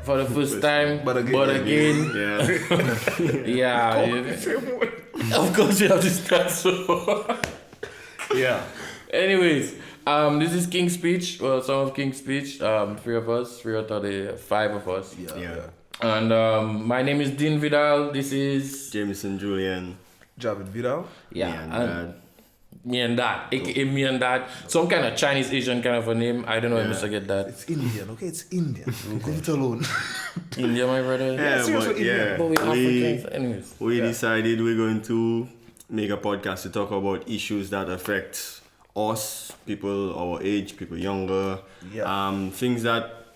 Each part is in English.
for the first time, but again. Yeah. Of course, we have to start so. Yeah. Anyways, this is King's Speech. Well, some of King's Speech. Three of us. Five of us. Yeah. And my name is Dean Vidal. This is Jamieson Julian. Javed Vidal. Yeah. Me and Dad. AKA Me and Dad. Some kind of Chinese Asian kind of a name. I don't know if Mr. get that. It's Indian, okay? It's Indian. Leave it alone. India, my brother. But we Africans. Anyways. We decided we're going to make a podcast to talk about issues that affect us, people our age, people younger. Yeah. Things that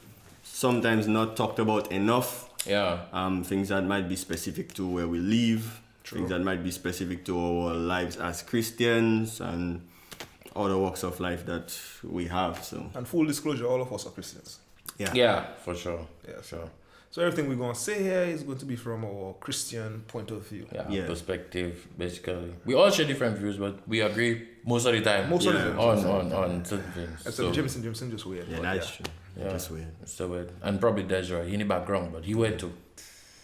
sometimes not talked about enough. Yeah. Things that might be specific to where we live. True. Things that might be specific to our lives as Christians and other walks of life that we have. So. And full disclosure, all of us are Christians. Yeah, for sure. Yeah, sure. So everything we're going to say here is going to be from our Christian point of view. Yeah. Perspective, basically. We all share different views, but we agree most of the time. Most of the time. On certain things. Except Jamieson just weird. Yeah, that's true. Yeah. That's weird. It's so weird. And probably Desiree. He in the background, but he weird too.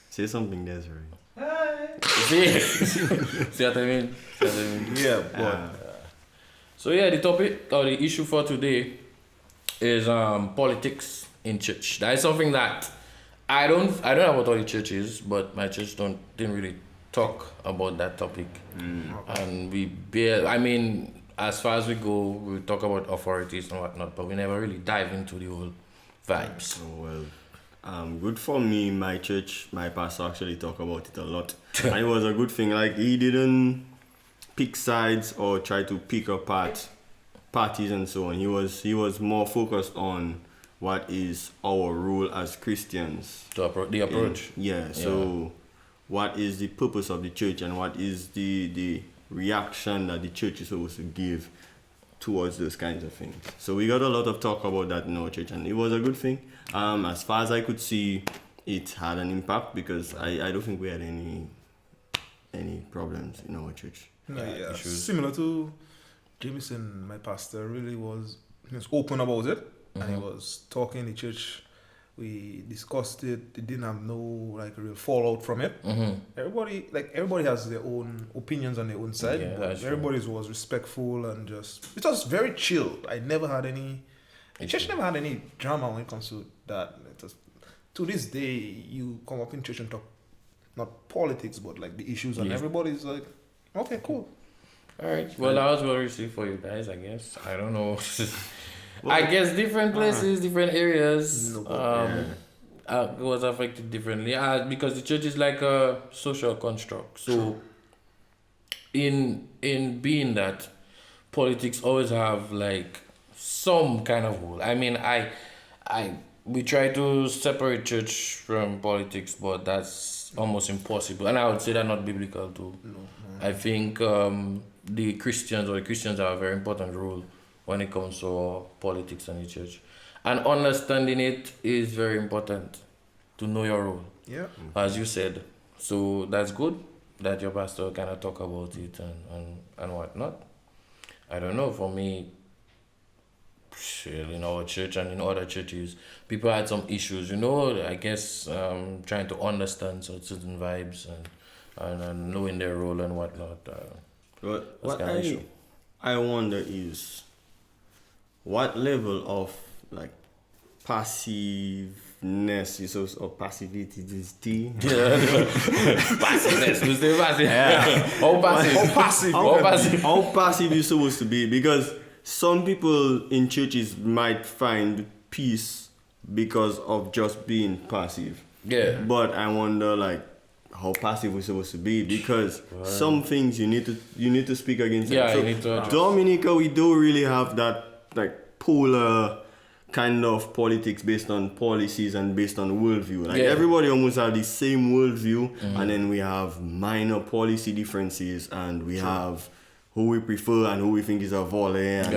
Say something, Desiree. See? See what I mean? Yeah, but... So yeah, the topic or the issue for today is politics in church. That is something that I don't know about all the churches, but my church didn't really talk about that topic. And as far as we go, we talk about authorities and whatnot, but we never really dive into the whole vibes. Oh, well, good for me. My church, my pastor actually talk about it a lot. And it was a good thing. Like, he didn't pick sides or try to pick apart parties and so on. He was more focused on what is our role as Christians. The approach. So what is the purpose of the church and what is the reaction that the church is supposed to give towards those kinds of things. So we got a lot of talk about that in our church, and it was a good thing. As far as I could see, it had an impact because I don't think we had any problems in our church. Similar to Jamieson, my pastor he was open about it, and he was talking in the church. We discussed it. It didn't have no real fallout from it. Everybody has their own opinions on their own side. Yeah, but everybody was respectful and it was very chill. I never had any. The church never had any drama when it comes to that. To this day, you come up in church and talk not politics, but the issues, and everybody's like, okay, cool. All right. Well, that was well received for you guys, I guess. I don't know. I guess different places, different areas was affected differently. Because the church is like a social construct. So in being that, politics always have some kind of role. I mean, we try to separate church from politics, but that's almost impossible. And I would say that's not biblical too. No. I think the Christians have a very important role when it comes to politics and the church. And understanding it is very important to know your role. Yeah. As you said. So that's good that your pastor kind of talk about it and whatnot. I don't know, for me, in our church and in other churches, people had some issues, I guess trying to understand certain vibes and knowing their role and whatnot. But what I wonder is, what level of passiveness or passivity is T? Passiveness, we say passive. Yeah. How passive you supposed to be? Because some people in churches might find peace because of just being passive. Yeah. But I wonder how passive we're supposed to be, because some things you need to speak against. Yeah, so you need to address. Dominica, we don't really have that polar kind of politics based on policies and based on worldview. Everybody almost have the same worldview, and then we have minor policy differences, and we have who we prefer and who we think is a volley, and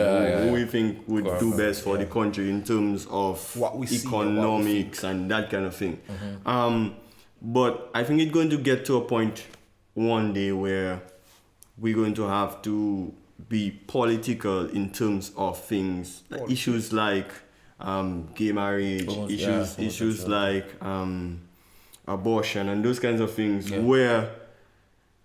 who we think would do best for the country in terms of what we economics and that kind of thing. But I think it's going to get to a point one day where we're going to have to be political in terms of things, issues like gay marriage, issues like abortion and those kinds of things, where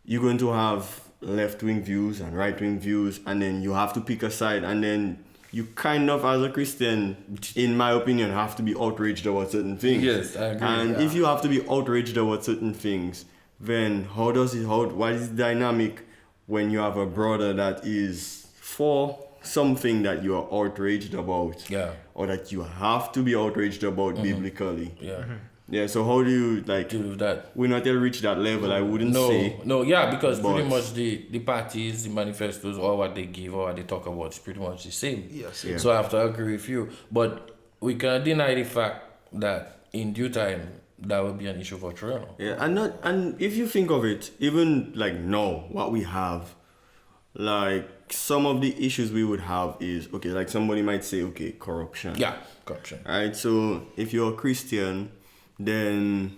you're going to have left-wing views and right-wing views, and then you have to pick a side, and then you kind of, as a Christian, in my opinion, have to be outraged about certain things. Yes, I agree. And if you have to be outraged about certain things, then what is the dynamic when you have a brother that is for something that you are outraged about, or that you have to be outraged about biblically? Yeah, so how do you deal with that? We're not yet reached that level, I wouldn't say. Because pretty much the parties, the manifestos, or what they give or what they talk about is pretty much the same. Yes. So I have to agree with you. But we cannot deny the fact that in due time that will be an issue for Toronto. Yeah, and if you think of it, even like now, what we have, like some of the issues we would have is, okay, like somebody might say, okay, corruption. Yeah, corruption. Right, so if you're a Christian, then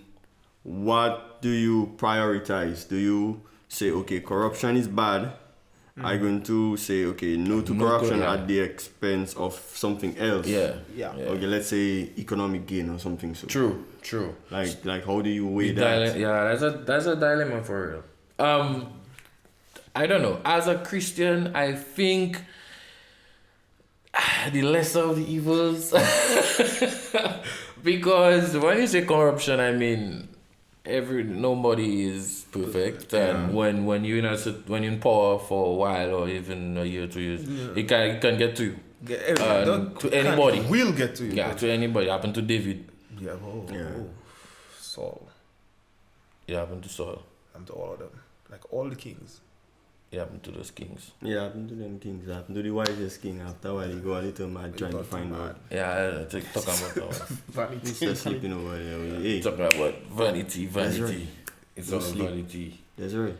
what do you prioritize? Do you say, okay, corruption is bad? Are you going to say, okay, no to corruption at the expense of something else? Yeah. Okay, let's say economic gain or something. So True. Like how do you weigh that? That's a dilemma for real. I don't know. As a Christian, I think the lesser of the evils. Because when you say corruption, I mean nobody is perfect, and when you're in power for a while or even a year, 2 years, it can get to you. To anybody. It will get to you. Yeah, to anybody. It happened to David. Yeah. Saul. It happened to Saul. And to all of them, like all the kings. It happened to those kings. Yeah, happened to them kings. Happened to the wisest king. After a while, he go a little mad trying to find out. Yeah, talk about that one. Vanity. He's still sleeping over there. Hey. Talking about vanity. Right. It's all vanity. That's right.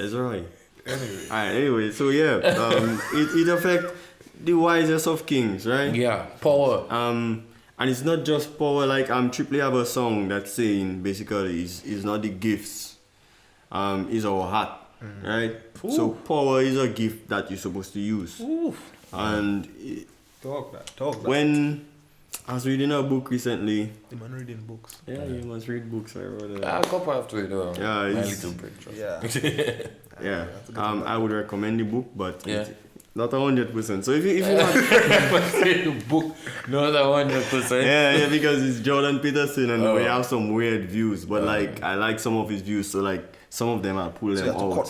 Anyway. Alright, anyway, so yeah, it affects the wisest of kings, right? Yeah, power. And it's not just power, like Triple have a song that's saying basically is not the gifts, is our heart. Right? Ooh. So power is a gift that you're supposed to use. Ooh. And talk that. When I was reading a book recently. The man reading books. Yeah, you must read books. I wrote it. A couple have to read my little break. Yeah. I would recommend the book, but not 100%. So if you want the book, not 100%. Yeah, because it's Jordan Peterson and we have some weird views, but like I like some of his views, so like some of them I'll pull them out.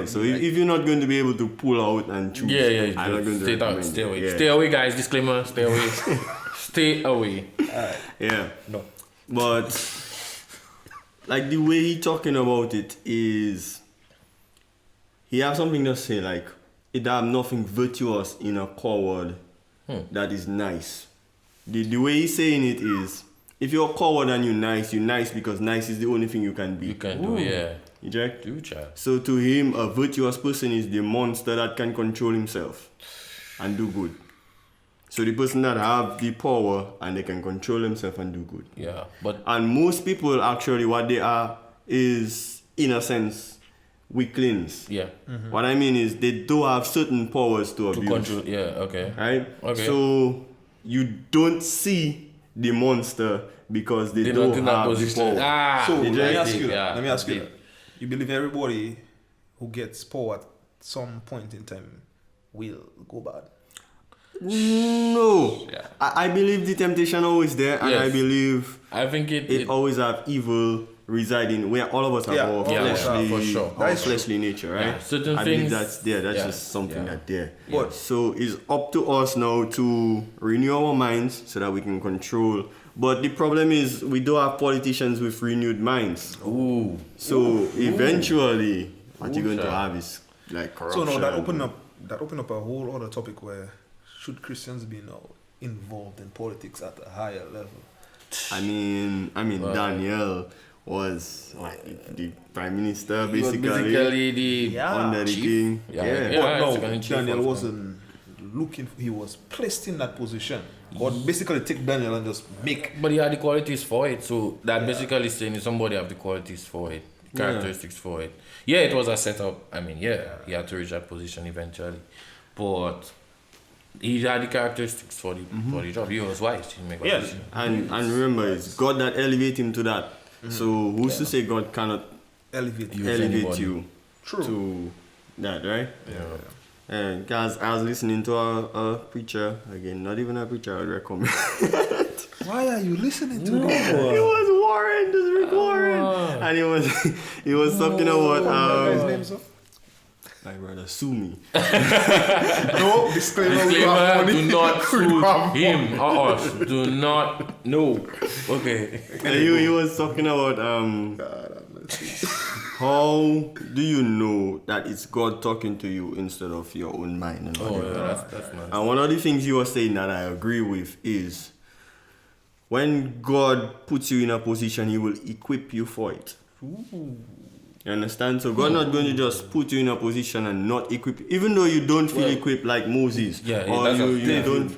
So if you're not going to be able to pull out and choose, I'm not going to recommend. Stay away. Yeah. Stay away, guys. Disclaimer: stay away. Stay away. Yeah. No. But like the way he talking about it is, he have something to say like, it have nothing virtuous in a coward that is nice. The way he's saying it is, if you're a coward and you're nice because nice is the only thing you can be. You can do, yeah. You check? Do, child. So to him, a virtuous person is the monster that can control himself and do good. So the person that have the power and they can control themselves and do good. Yeah, and most people actually what they are is, in a sense, weaklings. Yeah. Mm-hmm. What I mean is they do have certain powers to abuse. Control. Yeah. Okay. Right. Okay. So you don't see the monster because they don't have the power. So let me ask you. You believe everybody who gets power at some point in time will go bad? No. Yeah. I believe the temptation always there, and I believe I think it always have evil residing where all of us have our fleshly, for sure. our fleshly nature, right? Yeah. Certain I things, believe that's there. That's just something that's there. But so it's up to us now to renew our minds so that we can control. But the problem is we do have politicians with renewed minds. Ooh. So eventually, what you're going to have is like corruption. So now that open up a whole other topic where should Christians be now involved in politics at a higher level? I mean, Daniel was the prime minister basically under the king. Daniel wasn't looking. He was placed in that position. God basically take Daniel and just make. But he had the qualities for it. So that basically saying somebody have the qualities for it, characteristics for it. Yeah, it was a setup. I mean, he had to reach that position eventually, but he had the characteristics for the job. He was wise. He make Yes, and remember, it's God that elevate him to that. So who's to say God cannot elevate you to that, right? Yeah. Guys, I was listening to a preacher, again, not even a preacher I would recommend. Why are you listening to that? It was Warren, this Rick Warren. And he was talking about What guy's name, sir? my brother, sue me. No, disclaimer, do not sue him or us. Do not. No. Okay. And he was talking about how do you know that it's God talking to you instead of your own mind? And That's nice. And one of the things he was saying that I agree with is when God puts you in a position, he will equip you for it. You understand? So God not going to just put you in a position and not equip you, even though you don't feel equipped like Moses. Or you don't.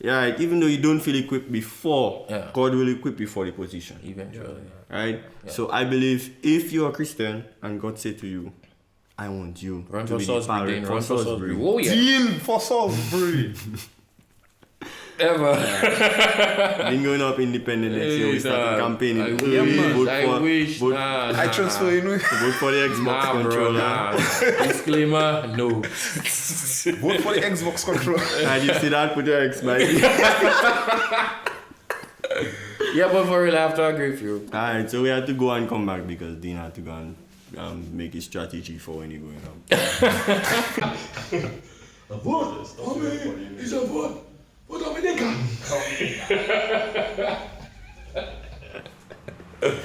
Yeah, even though you don't feel equipped before, God will equip you for the position. Eventually. Right? Yeah. So I believe if you're a Christian and God say to you, I want you Run to for be Salisbury, the run for Salisbury. Salisbury. Oh yeah. Dean for Salisbury. Ever. Been going up independent next year. We started campaigning. I wish. I transfer, you know. Vote for the Xbox controller. Disclaimer, no. Vote for the Xbox controller. And you see that, put your X by. Yeah, but for real, I have to agree with you. Alright, so we had to go and come back because Dean had to go and make his strategy for when he going up. A vote? It's a vote. Vote Dominica.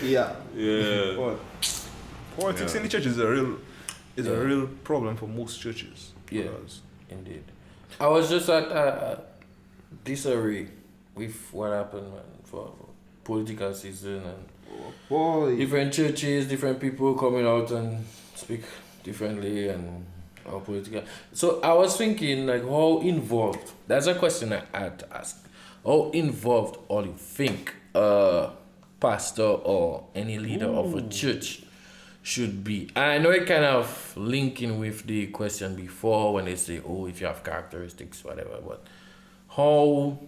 Yeah. Yeah. Politics in the church is a real problem for most churches. Yeah, indeed. I was just at disarray with what happened for political season and different churches, different people coming out and speak differently and how political. So I was thinking like how involved. That's a question I had to ask. How involved all you think a pastor or any leader of a church should be? And I know it kind of linking with the question before when they say, oh, if you have characteristics, whatever, but how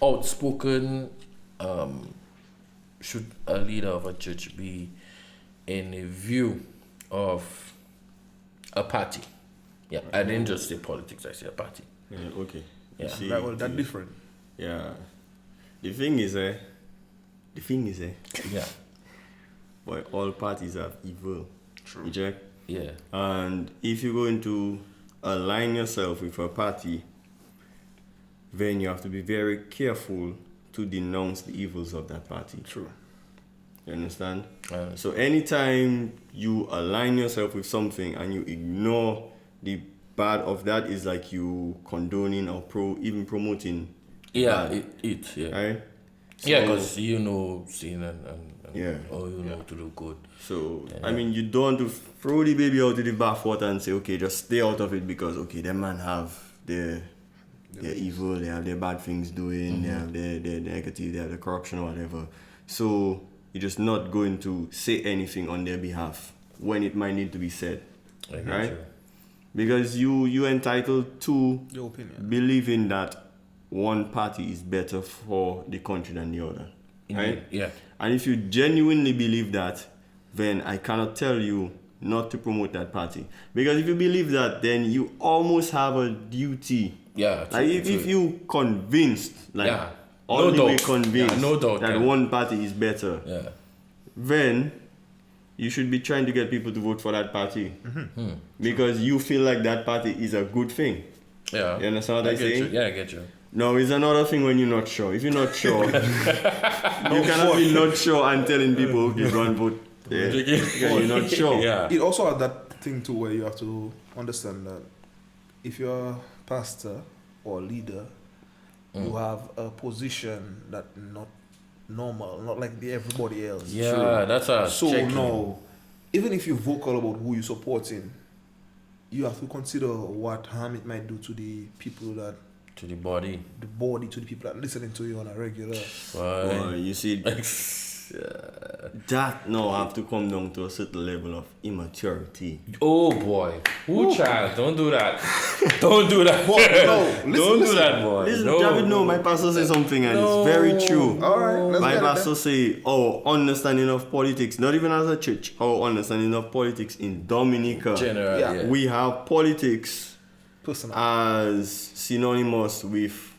outspoken should a leader of a church be in a view of a party? Yeah, I didn't just say politics, I said a party. Yeah, okay. Yeah. See, That's different. Yeah. The thing is, Yeah. boy, all parties have evil. True. You check? Yeah. And if you're going to align yourself with a party, then you have to be very careful to denounce the evils of that party. True. You understand? So anytime you align yourself with something and you ignore the bad of that, is like you condoning or even promoting. Yeah, bad, yeah. right? So, Yeah, because you know sin and yeah, or you know to do good. So I mean, you don't want to throw the baby out of the bathwater and say, okay, just stay out of it because okay, them man have their evil, they have their bad things doing, they have their negative, they have the corruption or whatever. So you're just not going to say anything on their behalf when it might need to be said, right? You. Because you're entitled to Your opinion. believing that one party is better for the country than the other, right? Yeah. And if you genuinely believe that, then I cannot tell you not to promote that party. Because if you believe that, then you almost have a duty. Yeah. Like if you convinced, like all the way convinced that one party is better, then you should be trying to get people to vote for that party. Because you feel like that party is a good thing. Yeah. You understand what I'm saying? Yeah, I get you. No, it's another thing when you're not sure. If you're not sure, you cannot be not sure and telling people, okay, go and vote. Yeah. Because you're not sure. Yeah. It also has that thing too where you have to understand that if you're a pastor or leader, you have a position that not normal, not like everybody else. Yeah, True. that's a so checking. no. Even if you're vocal about who you're supporting, you have to consider what harm it might do to the people that to the body, to the people that are listening to you on a regular. Well, you see, That now have to come down to a certain level of immaturity. Oh boy. Child, don't do that. Don't do that. Don't do that, boy. Listen, No. Javid, no, my pastor say something and it's very true. All right, let's My get it pastor say, our understanding of politics, not even as a church, our understanding of politics in Dominica. General, Yeah. yeah. We have politics personal. as synonymous with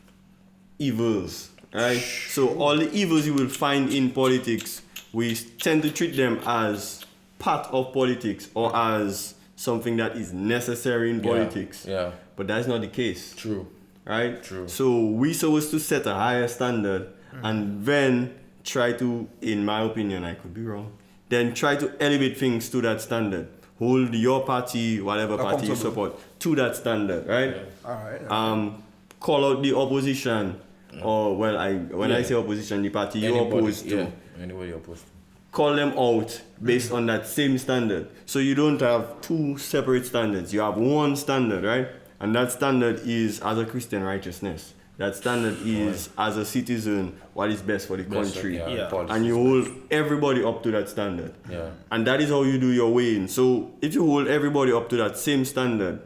evils, right? So all the evils you will find in politics, we tend to treat them as part of politics or as something that is necessary in politics. Yeah. But that's not the case. True. Right? True. So we supposed to set a higher standard and then try to, in my opinion, I could be wrong, then try to elevate things to that standard. Hold your party, whatever party you support, to that standard, right? All right. Call out the opposition, or when I say opposition, the party you opposed to. Yeah. Anybody opposed to. Call them out based on that same standard. So you don't have two separate standards. You have one standard, right? And that standard is as a Christian righteousness. That standard is as a citizen what is best for the country. Yeah. And you hold everybody up to that standard. Yeah. And that is how you do your weighing. So if you hold everybody up to that same standard,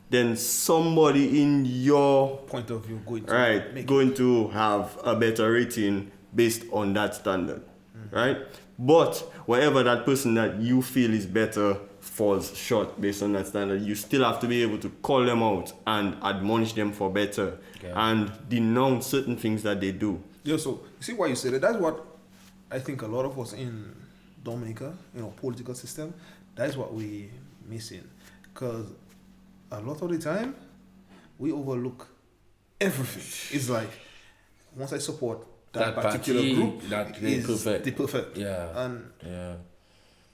then somebody in your Point of view going to have a better rating based on that standard, right? But whatever that person that you feel is better falls short based on that standard, you still have to be able to call them out and admonish them for better and denounce certain things that they do. Yeah, so you see why you said it. That's what I think a lot of us in Dominica, political system, that's what we missing. Because a lot of the time, we overlook everything. It's like, once I support that particular party, group, that is perfect. the perfect. Yeah. And Yeah.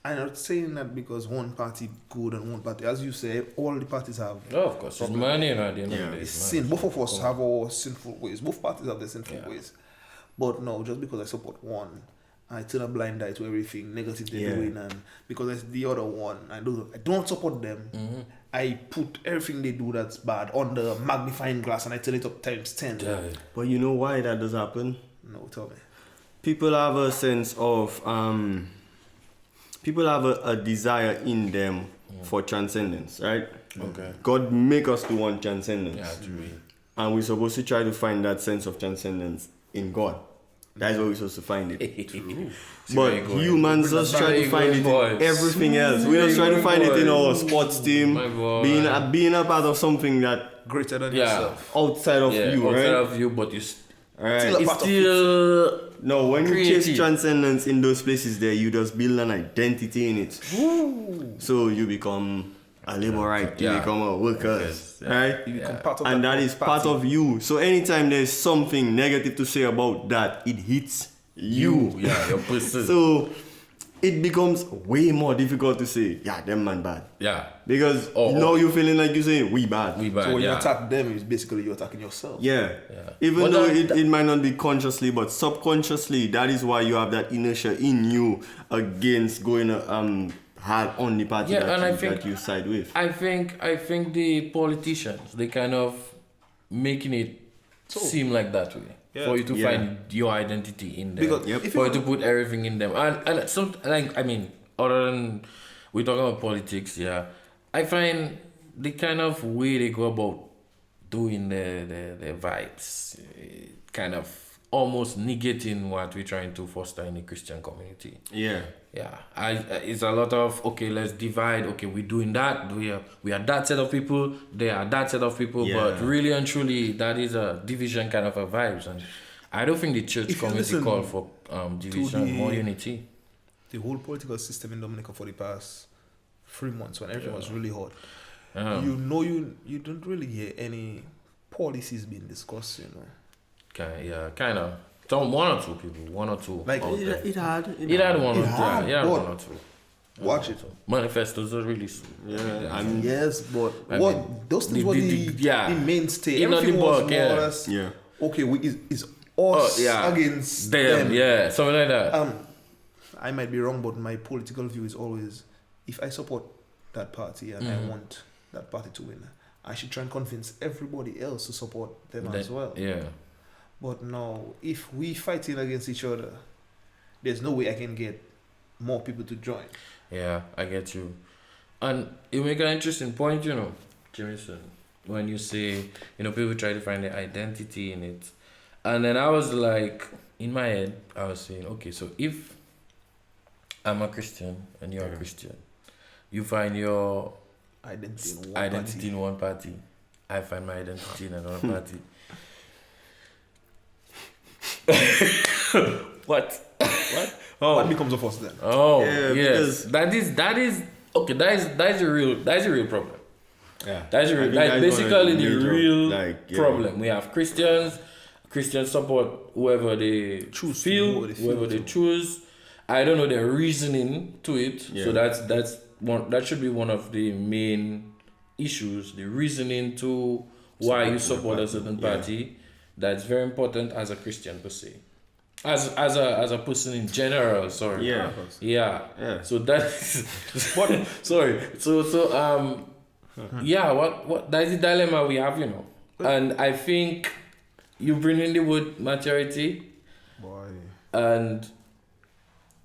I'm not saying that because one party good and one party, as you say, all the parties have Oh, of course. It's money at the end of the day. it's it's sin. money. Both of us have our sinful ways. Both parties have their sinful Yeah. ways. But no, just because I support one, I turn a blind eye to everything negative they're doing, and because it's the other one, I don't support them. I put everything they do that's bad on the magnifying glass and I turn it up times 10. Yeah. But you know why that does happen? No, tell me. People have a sense of people have a desire in them for transcendence, right? Okay. God make us to want transcendence. Yeah, true. And we're supposed to try to find that sense of transcendence in God. That's where we're supposed to find it. True. But humans just try to find it in everything else. We just try to find it in our sports team, My boy. being a part of something that Greater than Yeah. yourself. outside of you, outside right? of you, but you Right. Still a it's part of still No, when you creative. chase transcendence in those places there, you just build an identity in it. So you become a laborite, you Yeah. become a worker, Yes. right? You become part of And that is part of you. So anytime there's something negative to say about that, it hits you. Yeah, your person. So it becomes way more difficult to say, yeah, them man bad. yeah. Because Oh, now you're feeling like you say, we bad. We bad. So when you yeah. attack them, it's basically you're attacking yourself. Yeah. Yeah. Even But though that- it might not be consciously, but subconsciously, that is why you have that inertia in you against going hard on the party Yeah, and I think- that you side with. I think the politicians, they kind of making it seem like that way. Yeah. For you to Yeah. find your identity in them. Because Yep. if For you you to put everything in them. And some like I mean, other than we're talking about politics, yeah. I find the kind of way they go about doing the vibes kind of almost negating what we're trying to foster in the Christian community. Yeah. Yeah, it's a lot of okay. Let's divide. Okay, we're doing that. We are that set of people. They are that set of people. Yeah. But really and truly, that is a division kind of a vibes. And I don't think the church If you community listen call for division, the- more unity. the whole political system in Dominica for the past 3 months when everything was really hot, you don't really hear any policies being discussed, Kind of. One or two people, one or two. Like, out there. It had. It had one or two. had, Yeah, but- one or two. Watch it. Manifestos are really soon. Yeah. I mean, Yes, but I what mean, those things the- were the- the mainstay. In on Everything the was book, more yeah. or less yeah. okay. It's us against them. Yeah, something like that. I might be wrong, but my political view is always, if I support that party and I want that party to win, I should try and convince everybody else to support them as well. Yeah. But no, if we fighting against each other, there's no way I can get more people to join. Yeah, I get you. And you make an interesting point, Jamieson, when you say, people try to find their identity in it. And then I was like, in my head, I was saying, okay, so if I'm a Christian and you're a Christian, you find your identity in one party. I find my identity in another party. What? Oh. What becomes of us then? Oh, Yeah, yes. That is okay. That's a real problem. Yeah. That's a real, I think like that's basically one of the major, real problem. We have Christians support whoever they Choose feel, who whoever they choose. I don't know their reasoning to it. Yeah. So that's one that should be one of the main issues. The reasoning to why you support a certain party. That's very important as a Christian per se. As a person in general, sorry. Yeah. Yeah. So that's what sorry. So yeah, what that's the dilemma we have, And I think you bring in the word maturity. Boy. And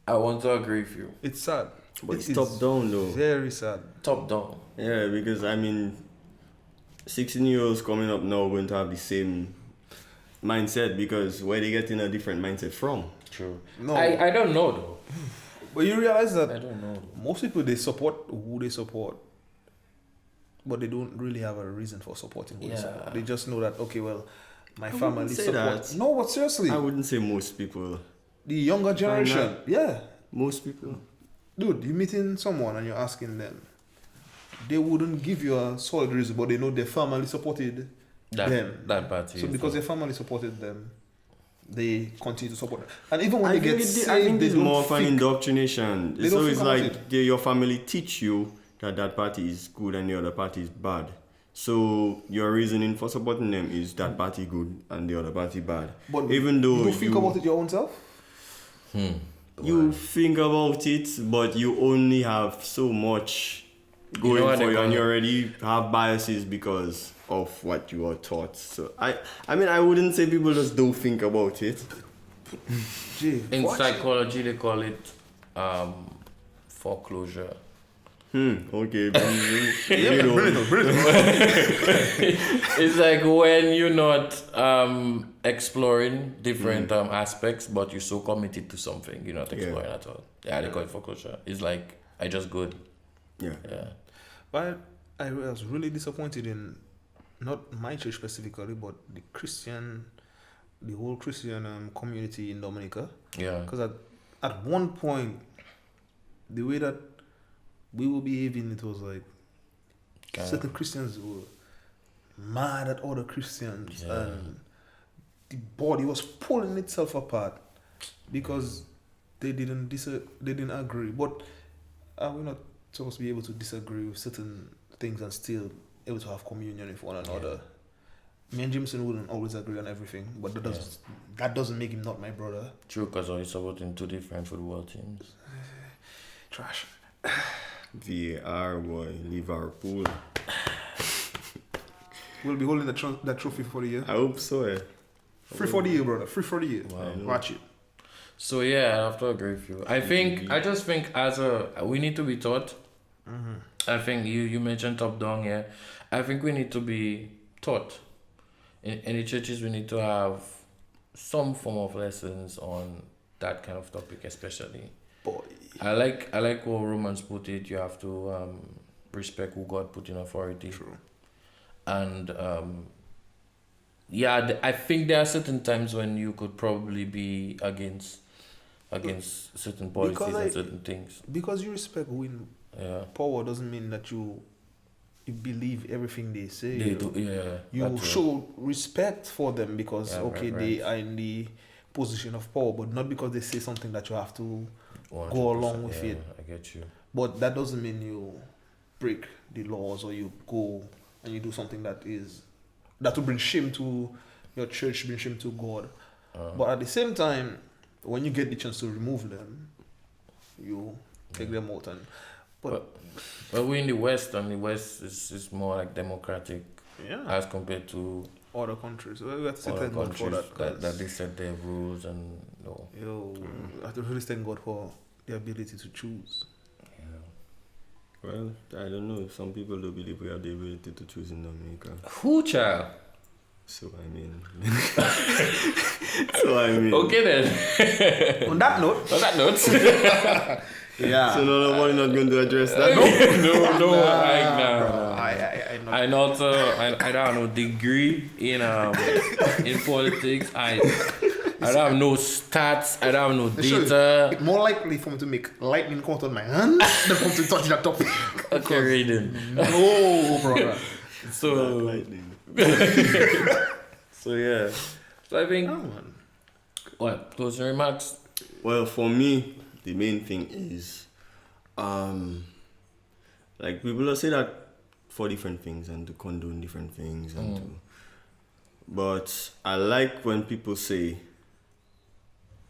I want to agree with you. It's sad. But it's top down though. Very sad. Top down. Yeah, because 16-year-olds coming up now are going to have the same mindset because where they get in a different mindset from. True. No. I don't know though. But you realize that I don't know. most people, they support who they support, but they don't really have a reason for supporting who they support. They just know that, okay, well, my family wouldn't say supports. that. No, but seriously, I wouldn't say most people. the younger generation, yeah. Most people. Dude, you're meeting someone and you're asking them, they wouldn't give you a solid reason, but they know their family supported them. That party. So because their family supported them, they continue to support them. And even when I they get think saved, I think they it's don't more of an think- indoctrination. They So don't it's think about like your family teach you that party is good and the other party is bad. So your reasoning for supporting them is that party good and the other party bad. But even though you don't think about it your own self? you think about it, but you only have so much going what for they you, and call you it? already have biases because of what you are taught. So I wouldn't say people just don't think about it. Gee, In what? psychology, they call it foreclosure. Okay. Yeah, brilliant. It's like when you're not exploring different aspects, but you're so committed to something, you're not exploring at all. Yeah, they call it foreclosure. It's like I just good. Yeah. But I was really disappointed in not my church specifically, but the whole Christian community in Dominica. Yeah. Because at one point, the way that we were behaving, it was like certain Christians were mad at other Christians, and the body was pulling itself apart because they didn't agree. But are we not supposed to be able to disagree with certain things and still able to have communion with one another? Me and Jamieson wouldn't always agree on everything, but that doesn't make him not my brother. True, because he's supporting two different football teams. Trash. VAR boy, Liverpool. We'll be holding that trophy for the year. I hope so. Yeah. Free for the year, brother. Free for the year. Wow. Watch it. So yeah, I have to agree with you. I just think we need to be taught. I think you mentioned top down here. I think we need to be taught. In the churches, we need to have some form of lessons on that kind of topic, especially. Boy. I like how Romans put it. You have to respect who God put in authority. True. And I think there are certain times when you could probably be against certain policies and certain things. Because you respect who in power doesn't mean that you believe everything they say. They do, yeah. You show respect for them because right. they are in the position of power, but not because they say something that you have to go along with it. I get you. But that doesn't mean you break the laws or you go and you do something that will bring shame to your church, bring shame to God. But at the same time, when you get the chance to remove them, you take them out. But we're in the West, and the West is more like democratic Yeah. as compared to other countries. So we have to say Other thank God for countries that. that they set their rules and no. I have to really thank God for the ability to choose. Well, I don't know. Some people do believe we have the ability to choose in America. Who, child? So I mean. Okay then. On that note, yeah. So nobody not going to address that. no. I I not I don't have no degree in politics. I don't have no stats. I don't have no data. It's more likely for me to make lightning come out on my hand than for me to touch that topic. Okay, reading. No, brother. So Lightning. so yeah. So I think what closing remarks. Well, for me, the main thing is, like people will say that for different things and to condone different things and to, but I like when people say,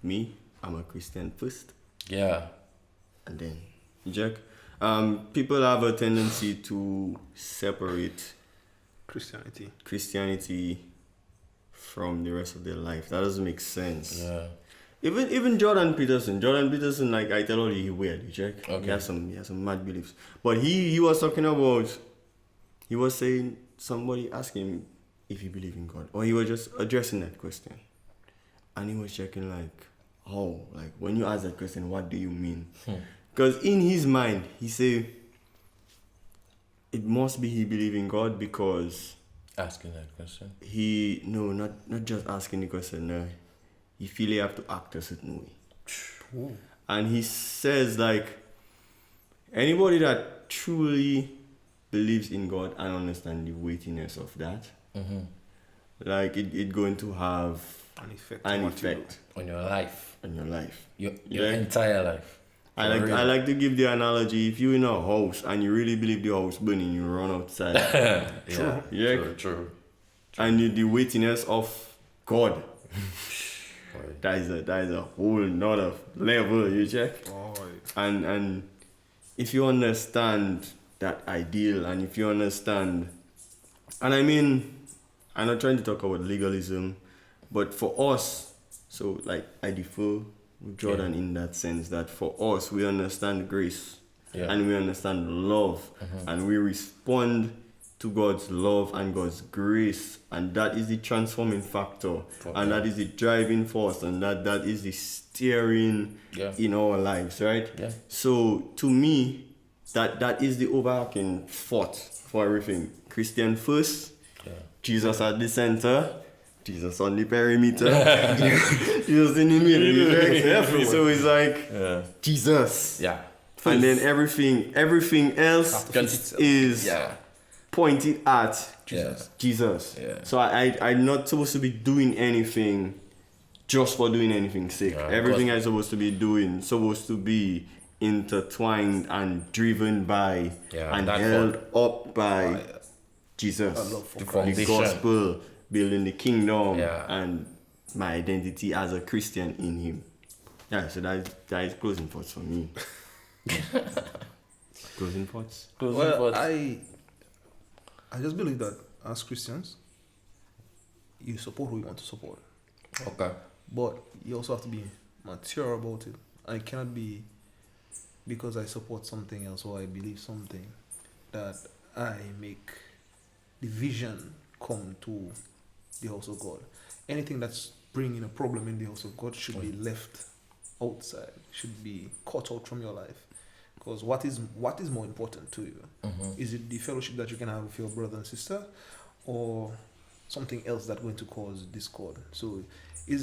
me, I'm a Christian first, Yeah. and then Jack. People have a tendency to separate Christianity from the rest of their life. That doesn't make sense. Yeah. Even Jordan Peterson, like I tell you, he weird, you check. Okay. He has some mad beliefs. But he was talking about, he was saying somebody asked him if he believed in God, or he was just addressing that question, and he was checking like, oh, like when you ask that question, what do you mean? Because in his mind, he say it must be he believe in God because Asking that question. not just asking the question. No, he feel he have to act a certain way. Ooh. And he says like anybody that truly believes in God and understand the weightiness of that, like it going to have An effect On your life. on your life. Your entire life. I like to give the analogy, if you in a house and you really believe the house burning, you run outside. True. And the weightiness of God. That is a whole nother level, you check. And if you understand that ideal, and if you understand, and I mean, I'm not trying to talk about legalism, but for us, so like I differ with Jordan in that sense that for us, we understand grace and we understand love and we respond to God's love and God's grace, and that is the transforming factor and that is the driving force, and that is the steering in our lives, right? So to me, that is the overarching thought for everything. Christian first, Jesus at the center, Jesus on the perimeter, Jesus in the middle. So it's like Jesus. Yeah. And then everything else is pointed at Jesus. Yeah. So I'm not supposed to be doing anything just for doing anything's sake. Everything I'm supposed to be intertwined and driven by and held up by Jesus, the gospel, building the kingdom, and my identity as a Christian in Him. Yeah, so that is closing thoughts for me. Closing thoughts. I just believe that as Christians, you support who you want to support. Okay. But you also have to be mature about it. I cannot be, because I support something else or I believe something, that I make the vision come to the house of God. Anything that's bringing a problem in the house of God should be left outside, should be cut out from your life. Because what is more important to you? Is it the fellowship that you can have with your brother and sister, or something else that's going to cause discord? So you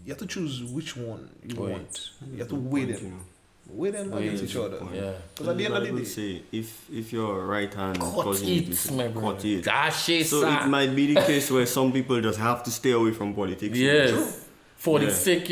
have to choose which one you want. You have to weigh them against each other. Yeah. Because at the end of the day, say if your right hand Cut causing you to cut it. So it might be the case where some people just have to stay away from politics. Yes. For the sake,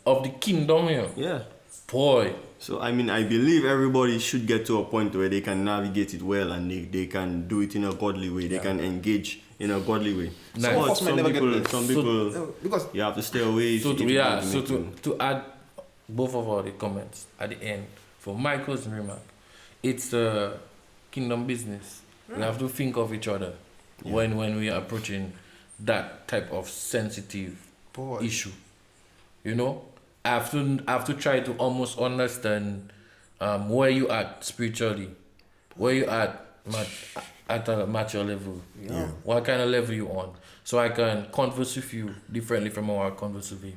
of the kingdom, Yeah. Boy. So I mean, I believe everybody should get to a point where they can navigate it well and they can do it in a godly way. They can engage in a godly way. Nice. But Some people, because you have to stay away. To add both of our comments at the end, for my closing remark, it's kingdom business. We have to think of each other when we are approaching that type of sensitive Boy. issue. You know, I have to try to almost understand where you at spiritually, where you at a mature level. Yeah. What kind of level you on, so I can converse with you differently from how I converse with you.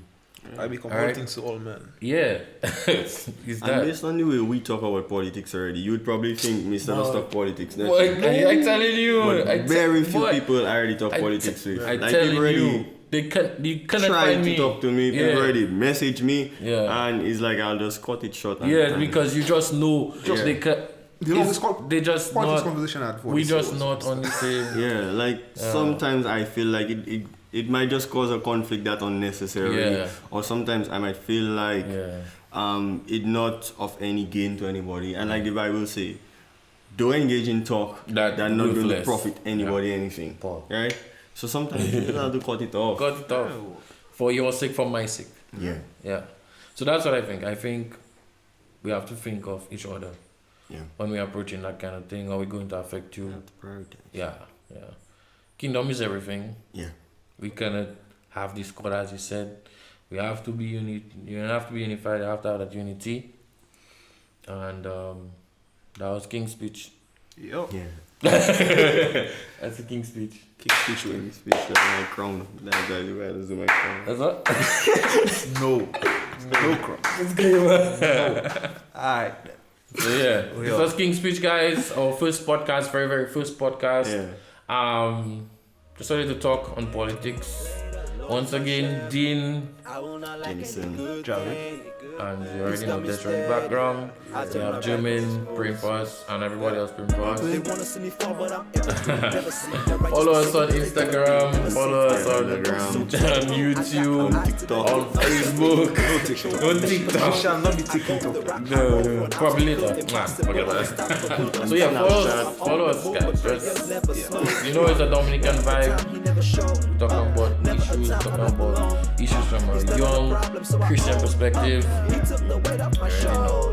I become All all right. things to all men. Yeah, it's And that. based on the way we talk about politics already, you'd probably think Mr. Don't talk politics. Boy, I telling you, But very few boy, people already talk I politics with. I Like telling people already you, you cannot try find to me. talk to me. People Yeah. already message me. Yeah. And it's like I'll just cut it short. And, Yeah, and because you just know Yeah. they just Politics not. conversation at We 40 just souls. not on the same. yeah, like sometimes I feel like it might just cause a conflict that unnecessary. Yeah. Or sometimes I might feel like Yeah. it not of any gain to anybody. And like the Bible say, don't engage in talk That not going to ruthless. profit anybody anything. Paul. Right? So sometimes you just have to cut it off. Cut it off. For your sake, for my sake. Yeah. Yeah. So that's what I think. I think we have to think of each other Yeah. when we're approaching that kind of thing. Are we going to affect you? Prioritize. Yeah. Yeah. Kingdom is everything. Yeah. We cannot have this code, as you said. We have to be you have to be unified. You have to have that unity. And that was King's Speech. Yo. Yeah. That's the King's Speech. King's Speech King Speech, that's my crown. That's my crown. That's what? No. No crap. It's good. Alright. So yeah, this was King's Speech, guys. Our first podcast, very, very first podcast. Yeah. Just wanted to talk on politics. Once again, Dean, Jamieson. Javed. and you already know this from the background. We have Jermaine praying for us, and everybody else praying for us. Follow us on Instagram, follow us on YouTube, on Facebook, on I TikTok. shall not be taking to No, probably later. Nah, forget that. So yeah, follow us, guys. Just, you know, it's a Dominican vibe. Talking about issues from a young Christian perspective. You already know.